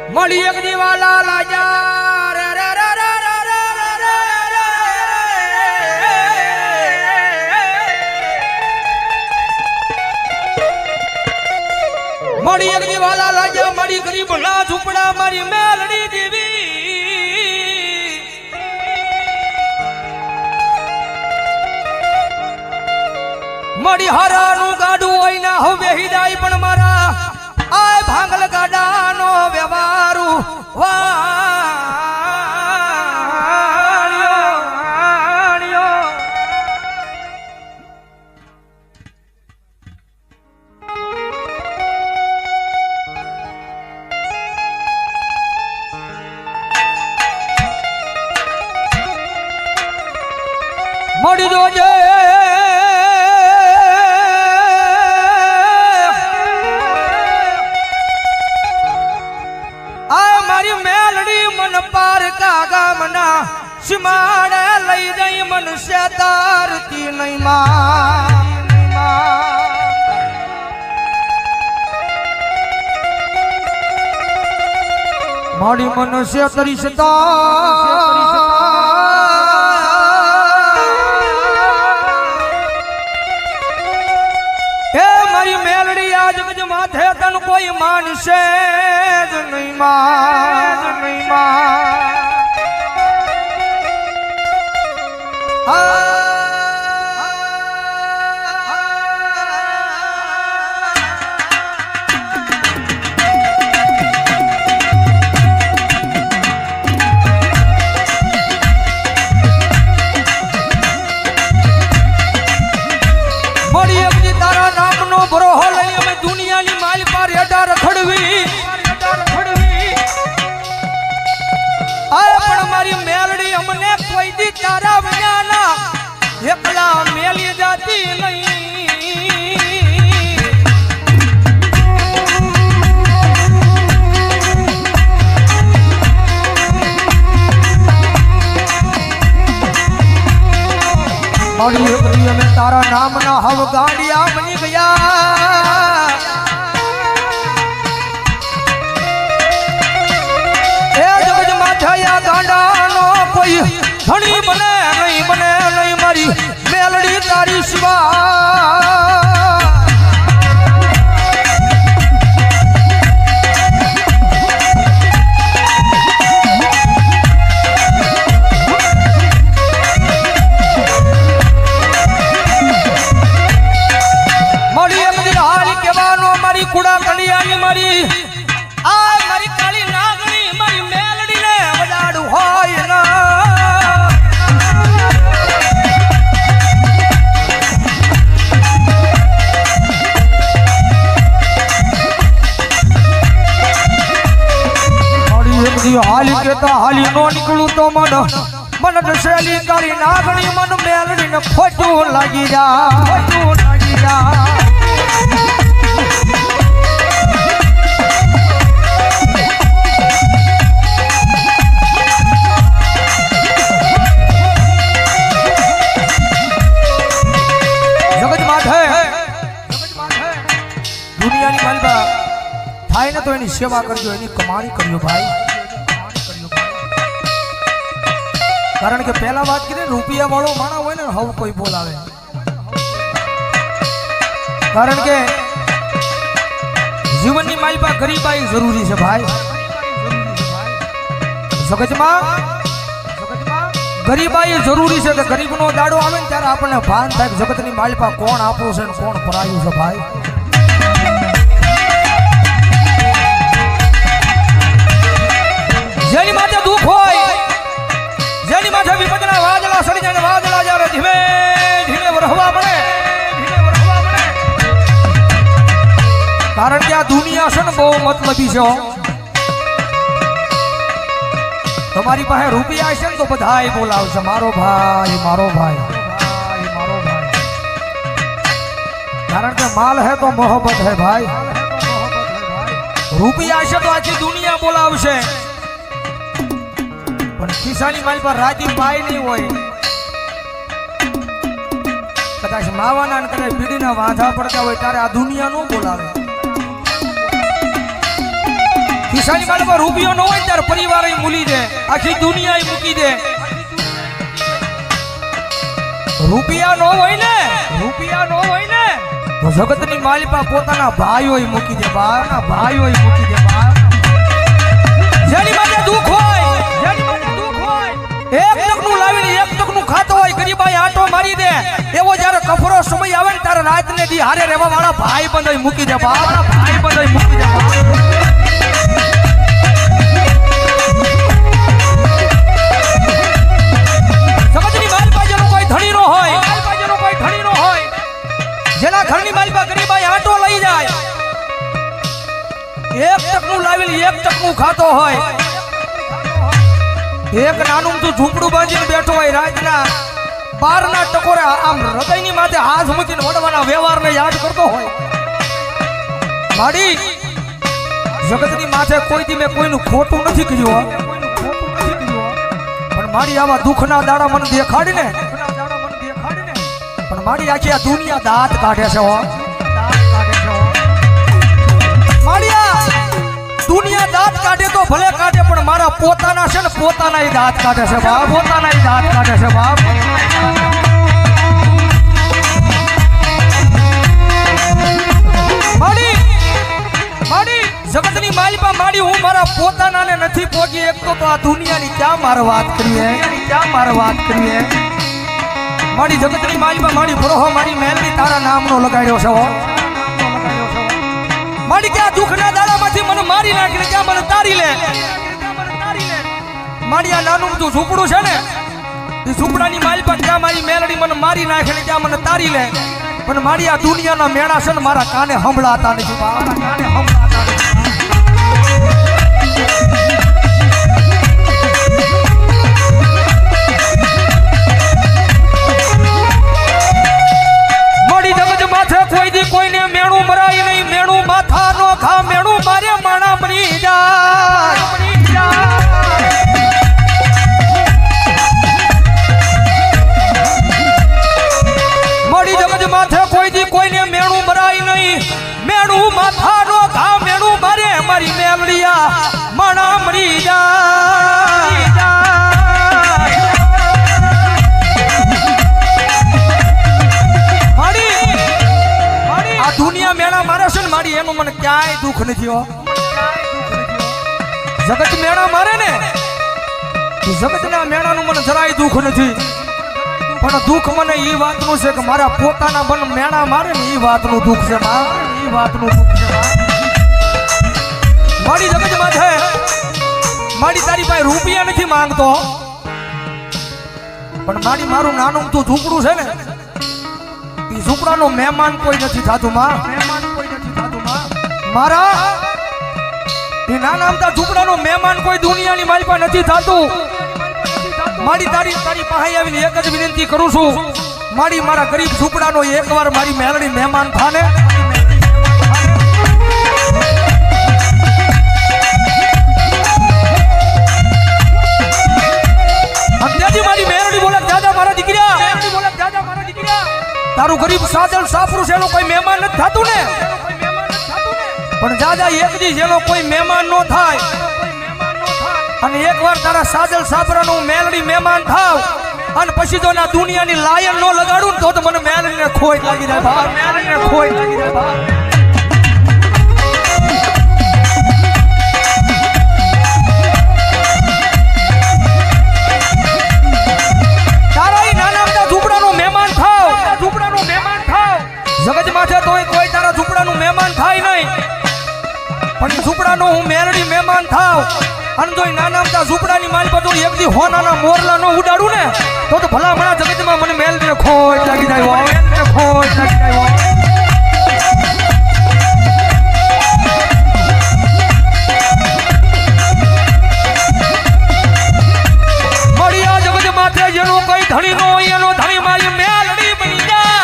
મળી એક દીવાલા લાજા રે રે રે રે રે રે મળી એક દીવાલા લાજા મળી ગરીબ ના ઝૂંપડા મારી મેલડી દેવી મળી હરાનું ગાડું હોય ના હવે હિદાય પણ મારા આય ભાંગલ ગાડાનો વ્યવહારુ વાણ્યો મળી જોજે પાર કાગા મના સિમાડે લઈ જઈ મનુષ્ય તારતી નહીં મારી મનુષ્ય તરીસતા એ મારી મેલડી આજ ગજ માથે તન કોઈ માનશે જ નહીં તારા નામનો ભરોહો લઈ અમે દુનિયાની માલ પર હેડા રખડવી પણ મારી મેલડી અમને કોઈ દી તારા વિનાના એકલા મેલી જાતી નહીં મારી એકલી અમે તારા નામના હવ ગાડિયા બની ગયા ગાંડાનો કોઈ ધણી બને નહીં મારી મેલડી તારી સિવા મારી એક દિન હાલ કહેવાનો મારી કુડા કડિયાની મારી આ મારી કાળી નાગણી મારી મેલડીને વડાડું હોય ના મારી એક દી હાલી કેતા હાલી નો નીકળું તો મન દશેલી કાળી નાગણી મન મેલડીને ખોટું લાગી જા દુનિયાની માલબા થાય ને તો એની સેવા કરજો એની કમાણી કરજો ભાઈ કારણ કે પહેલા વાત કરી રૂપિયા વાળો માણસ હોય ને હવ કોઈ બોલાવે કારણ કે જીવનની માલબા ગરીબાઈ જરૂરી છે ભાઈ જગતમાં ગરીબાઈ જરૂરી છે કે ગરીબનો દાડો આવે ને ત્યારે આપણને ભાન થાય કે જગતની માલબા કોણ આપણું છે ને કોણ પરાયું છે ભાઈ જેની માથે દુઃખ હોય જેની માથે વિપદના વાદળા સડી જાય વાદળા જ્યારે ધીમે ધીમે વરહવા પડે કારણ કે આ દુનિયા છે ને બહુ મતલબી છે તમારી પાસે રૂપિયા હશે ને તો બધાય બોલાવશે મારો ભાઈ કારણ કે માલ હે તો મોહબ્બત હે ભાઈ રૂપિયા હશે તો આખી દુનિયા બોલાવશે પણ ખિસ્સાની માલ પર રાજી પાય નહીં હોય કદાચ માવાના ને કદાચ બીડીના વાંધા પડતા હોય ત્યારે આ દુનિયા નો બોલાવે કિસાની માલમાં રૂપિયો ન હોય ત્યારે પરિવાર મૂલી દે, આખી દુનિયા મૂકી દે. રૂપિયા નો હોય ને તો જગતની માલિપા પોતાના ભાઈઓ મૂકી દે, ભાઈઓ મૂકી દે. જેની માટે દુઃખ હોય એક ટકનું લાવીને એક ટકનું ખાતો હોય, ગરીબાઈ આટો મારી દે, એવો જ્યારે કફરો સમય આવે ને ત્યારે રાતને દી હારે રહેવા વાળા ભાઈ બંધાઈ મૂકી દે, ભાઈ બંધાઈ મૂકી દે. જગતની માલિપા જેનો કોઈ ધણી નો હોય, જેના ઘરની માલિપા ગરીબાઈ આટો લઈ જાય, એક ટકનું લાવીને એક ટકનું ખાતો હોય, એક નાનું તું ઝૂંપડું બાંધીને બેઠો હોય, રાતના 12ના ટકોરે આમ હૃદયની માથે હાથ મૂકીને વડવાના વ્યવહારને યાદ કરતો હોય. માડી જગતની માથે કોઈ દી મેં કોઈનું ખોટું નથી કર્યું, પણ માડી આવા દુઃખના દાડા મને દેખાડીને, પણ માડી આખી આ દુનિયા દાંત કાઢે છે. માડિયા દુનિયા દાંત કાઢે તો ભલે કાઢે, પણ મારા પોતાના છે ને પોતાના ય દાંત કાઢે છે બાપ, પોતાના ય દાંત કાઢે છે બાપ. માડી જગતની માલિપા માડી હું મારા પોતાનાને નથી પહોંચી એકતો તો આ દુનિયાની ક્યાં મારે વાત કરીએ, મારી જગતની માલિપા મારી ભરોહો મારી મહેલની તારા નામનો લગાડ્યો છે. મારી ક્યાં દુઃખના દાડામાંથી મને મારી નાખીને ક્યાં મને તારી લે. મારી આ નાનું તું ઝૂંપડું છે ને, એ ઝૂંપડાની માલિપા ક્યાં મારી મેલડી મને મારી નાખીને ક્યાં મને તારી લે, પણ મારી આ દુનિયાના મેળા છે ને મારા કાને સંભળાતા નથી, મારા કાને સંભળાતા નથી. કોઈને મેણું મરાય નહીં, મેણું માથા નો ખા, મેણું મારે માણા મરી જાય. મળી જગત માથે કોઈ દી કોઈને મેણું મરાય નહીં, મેણું માથા નો ખા, મેણું મારે મારી મેલડિયા માણા મરી જાય. દુનિયા મેળા મારે છે ને મારી એનું મને ક્યાંય દુઃખ નથી હો. જગત મેળા મારે ને જગતના મેળાનું મને જરાય દુઃખ નથી, પણ દુઃખ મને એ વાતનું છે કે મારા પોતાના મન મેળા મારે ને એ વાતનું દુઃખ છે, મારી જગત માથે મારી તારી પાસે રૂપિયા નથી માંગતો, પણ મારી મારું નાનું તું ઝૂંપડું છે ને, ઝૂંપડાનો મહેમાન કોઈ નથી થતું મારા એ નાના અમથા ઝૂંપડાનો મહેમાન કોઈ દુનિયાની માલિપા નથી થતું. મારી તારી પાસે આવીને એક જ વિનંતી કરું છું, મારી મારા ગરીબ ઝૂંપડાનો એકવાર મારી મેલડી મહેમાન થાને. મારી મેલડી બોલે દાદા મારા દીકરા, તારું ગરીબ સાજલ સાપરું છે એનો કોઈ મહેમાન નથી થતું ને, પણ દાદા એક દી જેનો કોઈ મહેમાન નો થાય અને એકવાર તારા સાજલ સાપરાનું મેલડી મહેમાન થાવ અને પછી જો ના દુનિયાની લાયન નો લગાડું તો મને મેલડીને ખોટ લાગી જાય ભાઈ, મેલડીને ખોટ લાગી જાય ભાઈ. જગત માથે તો કોઈ તારા ઝૂંપડાનું મહેમાન થાય નહીં, પણ ઝૂંપડાનો હું મેલડી મહેમાન થાવ અને જો નાના અમથા ઝૂંપડાની માલ પર એક દી હોનાના મોરલા નો ઉડાડું ને તો ભલામણા જગતમાં મને મેલડીને ખોટ લાગી જાય, ખોટ લાગી જાય. મળ્યા જગત માથે જેનો કોઈ ધણી નો હોય એનો ધણી મારી મેલડી બની જાય.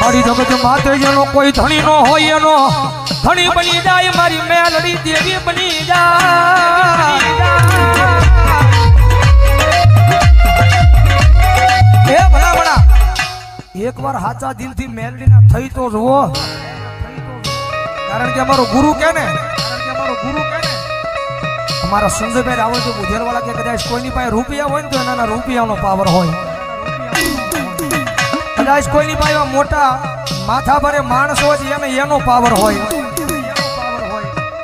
મારી જગત માથે જેનો કોઈ ધણી નો હોય એનો ધણી બની જાય, મારી મેલડી દેવી બની જાય. એ એકવાર સાચા દિલથી મેલડીના થઈ તો જુઓ, કારણ કે અમારો ગુરુ કે ને, અમારા સંજયભાઈ રાવલ જો બુધેરવાળા કે કદાચ કોઈની પાસે રૂપિયા હોય ને તો એના રૂપિયાનો પાવર હોય, કદાચ કોઈની પાસે મોટા માથા ભરે માણસ હોય એને એનો પાવર હોય,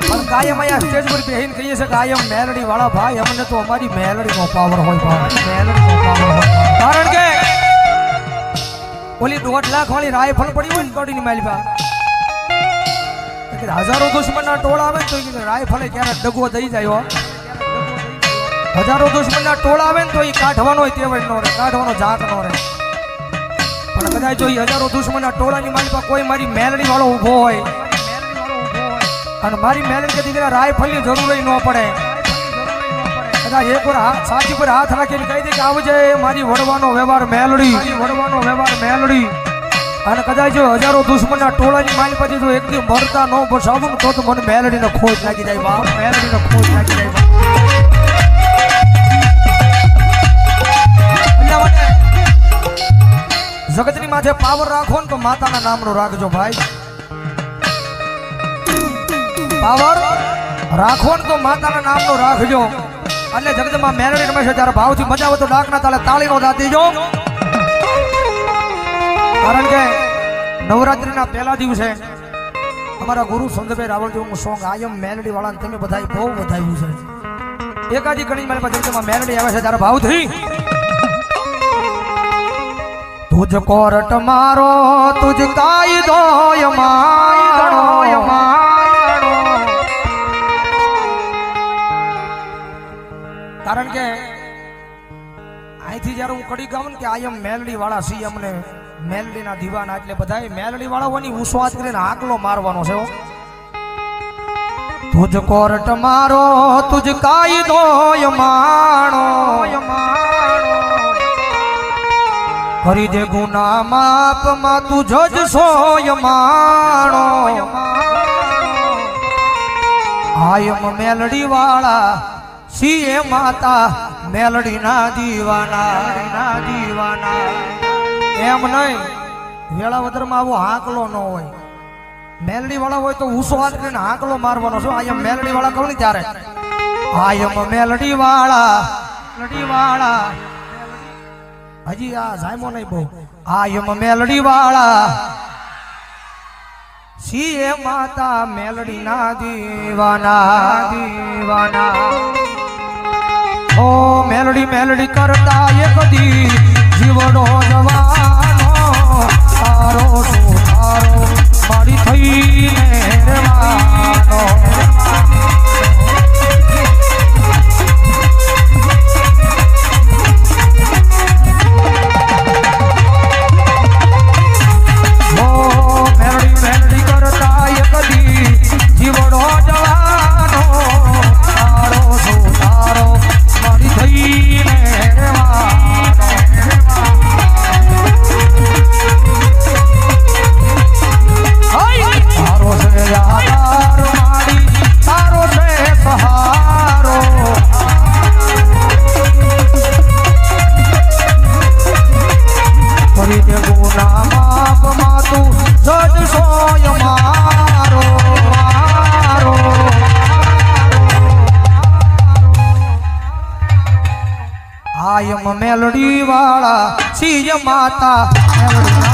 પણ કાયમ અહીંયા સ્ટેજ પર બેહીને કહીએ છે કાયમ મેલડી વાળા ભાઈ અમને તો અમારી મેલડીનો પાવર હોય, મેલડીનો પાવર હોય, કારણ કે ઓલી 1.5 લાખ વાળી રાયફળ પડી હોય ને કડીની માલપા હજારો દુશ્મનના ટોળા આવે ને તો રાયફળે ક્યારે ડગવો દઈ જાય, હજારો દુશ્મનના ટોળા આવે ને તો એ કાઢવાનો તેવડ નો રહે, કાઢવાનો જાત નો રહે, પણ કદાચ જો હજારો દુશ્મનના ટોળાની માલપા કોઈ મારી મેલડી વાળો ઊભો હોય અને મારી મેલડી કદી રાયફળની જરૂર ન પડે, કદાચ એક વાર સાચી પર હાથ રાખીને કહી દે કે આવજે મારી વડવાનો વ્યવહાર મેલડી, વડવાનો વ્યવહાર મેલડી, અને કદાચ જો હજારો દુશ્મનના ટોળાની માલ પછી જો એકદી મરતા ન બસાવું તો મને મેલડીને ખોજ લાગી જાય બાપ, મેલડીને ખોજ લાગી જાય બાપ. એટલા માટે જગતની માથે પાવર રાખો ને તો માતાના નામનો રાખજો ભાઈ, પાવર રાખો ને તો માતાના નામનો રાખજો, એટલે જગતમાં મેલડી રમે છે ત્યારે ભાવથી મજા આવે તો ડાકના તાલે તાળીનો દાદ દેજો, કારણ કે નવરાત્રીના પહેલા દિવસે અમારા ગુરુ સંજયભાઈ રાવળજીનું સોંગ આયમ મેલડી વાળાને તમે બધા બહુ વધાવ્યું છે, એકાદી ઘણી મારી પાસે જગતમાં મેલડી આવે છે ત્યારે ભાવથી તુજ કોરટ મારો તુજ કાયદો મારો, કારણ કે અહીંથી જયારે હું કડી ગાઉં ને કે આયમ મેલડી વાળા સી અમને મેલડીના દીવાના, એટલે બધા મેલડી વાળાઓની ઉસ્વાદ કરીને આકલો મારવાનો છે, તુજ કોરટ મારો તુજ કાયદો માણો, કરી દે ગુના માપ માં તું જજ સોય માણો, આયમ મેલડી વાળા સીએ માતા મેલડી ના દીવાના, દીવાના એમ નહીં વેળાવદરમાં આવો હાંકલો ન હોય, મેલડી વાળા હોય તો ઉસો હાથ કરીને હાંકલો મારવાનો છે, આયમ મેલડી વાળા કહું ને ત્યારે આયમ મેલડી વાળા, મેલડી વાળા હજી આ જાયમો નહીં બહુ, આયમ મેલડી વાળા સીએ માતા મેલડી ના દીવાના, દીવાના ઓ મેલડી મેલડી કરતા એક દી જીવડો જવાનો તારો તારો મારી થઈને રહેવાનો, ઓ મેલડી મેલડી કરતા એક દી જીવડો જવાનો તારો તારો મારી થઈને રહેવાનો, તારો છે આધાર મારી, તારો છે સહારો, કરી દે ગુના માપ માં તું જજ સોય મારો, મારો આયમ મેલડી વાળા સીય માતા મેલડી